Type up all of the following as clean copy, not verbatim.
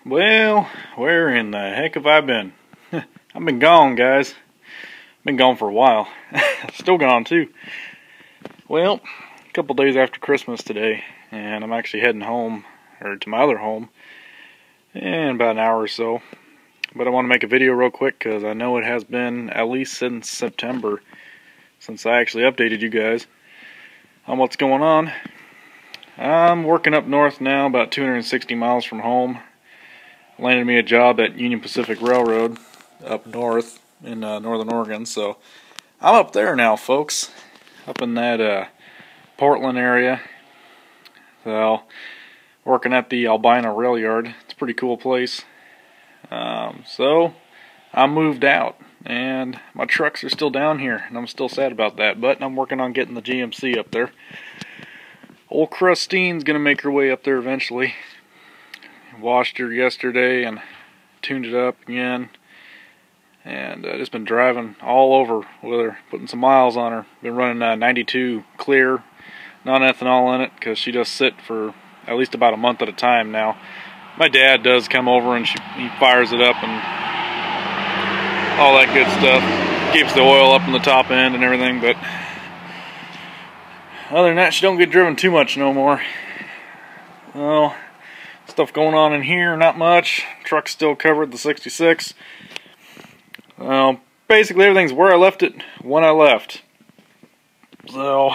Well, where in the heck have I been? I've been gone, guys. Been gone for a while. Still gone, too. Well, a couple days after Christmas today, and I'm actually heading home, or to my other home, in about an hour or so. But I want to make a video real quick, because I know it has been at least since September, since I actually updated you guys on what's going on. I'm working up north now, about 260 miles from home. Landed me a job at Union Pacific Railroad up north in northern Oregon, so I'm up there now, folks, up in that Portland area. So working at the Albina Rail Yard. It's a pretty cool place. So I moved out, and my trucks are still down here, and I'm still sad about that, but I'm working on getting the GMC up there. Old Christine's gonna make her way up there eventually. Washed her yesterday and tuned it up again, and just been driving all over with her, putting some miles on her. Been running 92 clear, non-ethanol in it, because she does sit for at least about a month at a time now. My dad does come over and he fires it up and all that good stuff. Keeps the oil up in the top end and everything, but other than that, she don't get driven too much no more. Well, stuff going on in here, not much. Truck's still covered, the 66. Basically everything's where I left it when I left. So,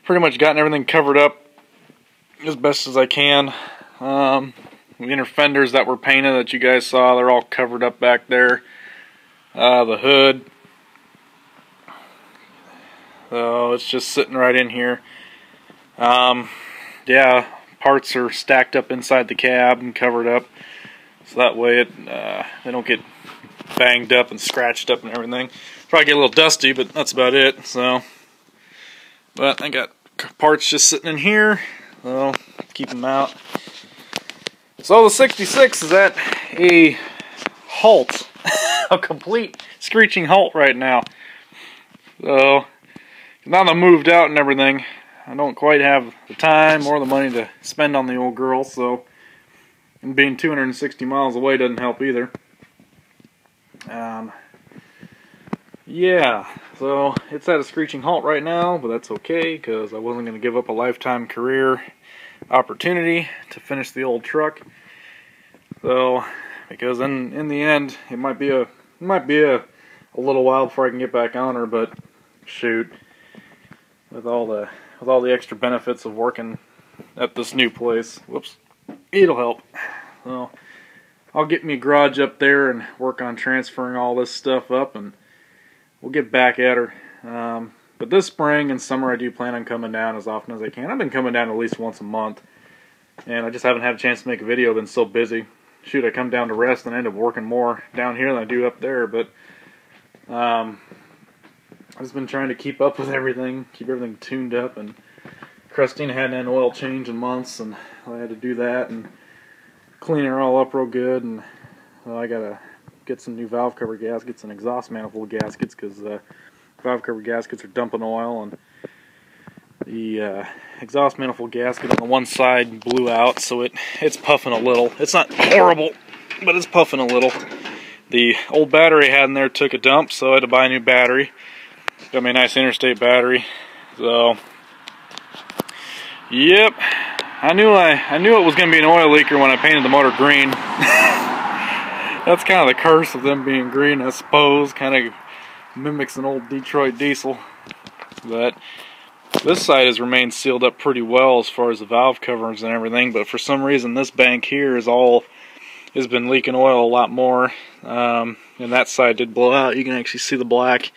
pretty much gotten everything covered up as best as I can. The inner fenders that were painted that you guys saw, they're all covered up back there. The hood. So, it's just sitting right in here. Yeah. Parts are stacked up inside the cab and covered up, so that way they don't get banged up and scratched up and everything. Probably get a little dusty, but that's about it. So, but I got parts just sitting in here, so keep them out. So the 66 is at a halt, a complete screeching halt right now. So now that I moved out and everything, I don't quite have the time or the money to spend on the old girl, so, and being 260 miles away doesn't help either. Yeah, so it's at a screeching halt right now, but that's okay, because I wasn't going to give up a lifetime career opportunity to finish the old truck. So, because in the end, it might be a little while before I can get back on her, but shoot, with all the extra benefits of working at this new place, whoops, it'll help. So I'll get me a garage up there and work on transferring all this stuff up, and we'll get back at her. But this spring and summer I do plan on coming down as often as I can. I've been coming down at least once a month, and I just haven't had a chance to make a video. I've been so busy. Shoot, I come down to rest and I end up working more down here than I do up there, but I've just been trying to keep up with everything, keep everything tuned up, and Christine hadn't had an oil change in months, and I had to do that and clean her all up real good, and I gotta get some new valve cover gaskets and exhaust manifold gaskets, because valve cover gaskets are dumping oil, and the exhaust manifold gasket on the one side blew out, so it's puffing a little. It's not horrible, but it's puffing a little. The old battery I had in there took a dump, so I had to buy a new battery. Got me a nice Interstate battery. So, yep, I knew it was going to be an oil leaker when I painted the motor green. That's kind of the curse of them being green, I suppose. Kind of mimics an old Detroit diesel. But this side has remained sealed up pretty well as far as the valve covers and everything. But for some reason, this bank here has been leaking oil a lot more. And that side did blow out. You can actually see the black.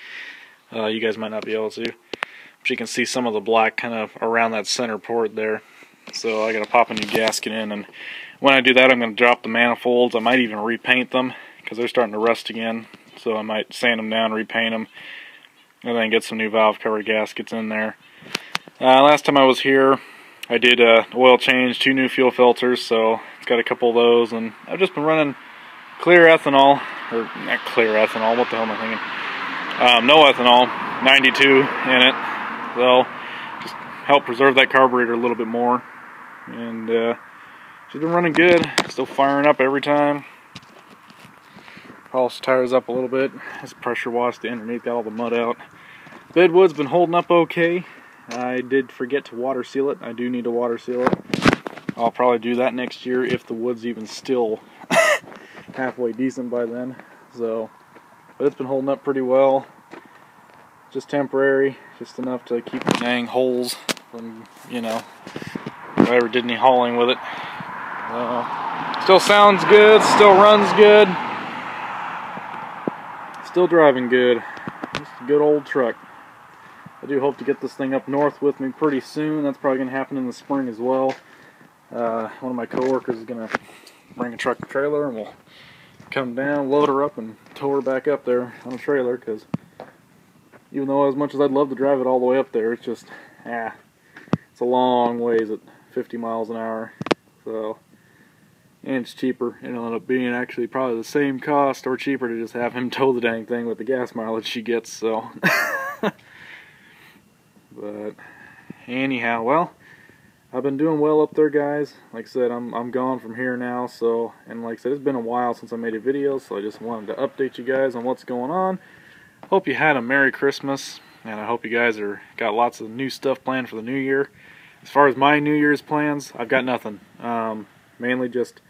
You guys might not be able to, but you can see some of the black kind of around that center port there. So I gotta pop a new gasket in, and when I do that, I'm gonna drop the manifolds. I might even repaint them, because they're starting to rust again. So I might sand them down, repaint them, and then get some new valve cover gaskets in there. Last time I was here, I did oil change, 2 new fuel filters, so it's got a couple of those, and I've just been running clear ethanol, or not clear ethanol, what the hell am I thinking? No ethanol, 92 in it, so just help preserve that carburetor a little bit more, and she's been running good, still firing up every time. Polish tires up a little bit. It's pressure washed the underneath, got all the mud out. Bedwood's been holding up okay. I did forget to water seal it. I do need to water seal it. I'll probably do that next year if the wood's even still halfway decent by then. So, but it's been holding up pretty well. Just temporary, just enough to keep the dang holes from, you know, if I ever did any hauling with it. Still sounds good, still runs good, still driving good. Just a good old truck. I do hope to get this thing up north with me pretty soon. That's probably going to happen in the spring as well. One of my coworkers is going to bring a truck and trailer, and we'll come down, load her up, and tow her back up there on a trailer, because even though as much as I'd love to drive it all the way up there, it's just, it's a long ways at 50 miles an hour. So, and it's cheaper. It'll end up being actually probably the same cost or cheaper to just have him tow the dang thing with the gas mileage she gets, so. But anyhow, well, I've been doing well up there, guys. Like I said, I'm gone from here now, so, and like I said, it's been a while since I made a video, so I just wanted to update you guys on what's going on. Hope you had a Merry Christmas, and I hope you guys got lots of new stuff planned for the new year. As far as my New Year's plans, I've got nothing. Mainly just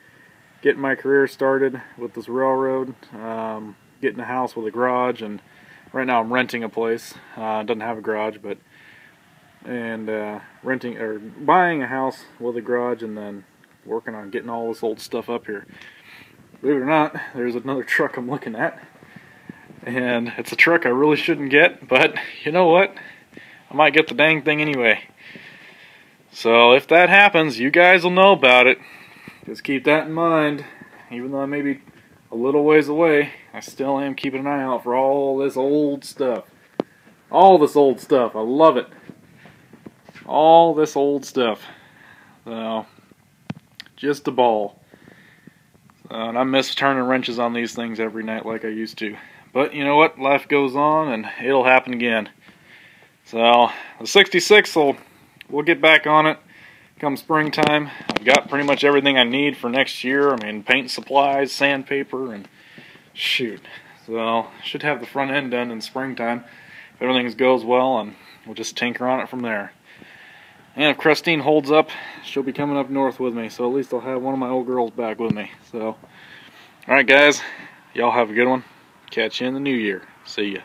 getting my career started with this railroad, getting a house with a garage, and right now I'm renting a place. It doesn't have a garage, but renting or buying a house with a garage, and then working on getting all this old stuff up here. Believe it or not, there's another truck I'm looking at, and it's a truck I really shouldn't get, but you know what? I might get the dang thing anyway. So if that happens, you guys will know about it. Just keep that in mind. Even though I may be a little ways away, I still am keeping an eye out for all this old stuff. All this old stuff. I love it. All this old stuff. So, just a ball. And I miss turning wrenches on these things every night like I used to. But you know what? Life goes on, and it'll happen again. So, the 66 we'll get back on it come springtime. I've got pretty much everything I need for next year. I mean, paint supplies, sandpaper, and shoot. So, should have the front end done in springtime if everything goes well, and we'll just tinker on it from there. And if Christine holds up, she'll be coming up north with me, so at least I'll have one of my old girls back with me. So, alright guys, y'all have a good one. Catch you in the new year. See ya.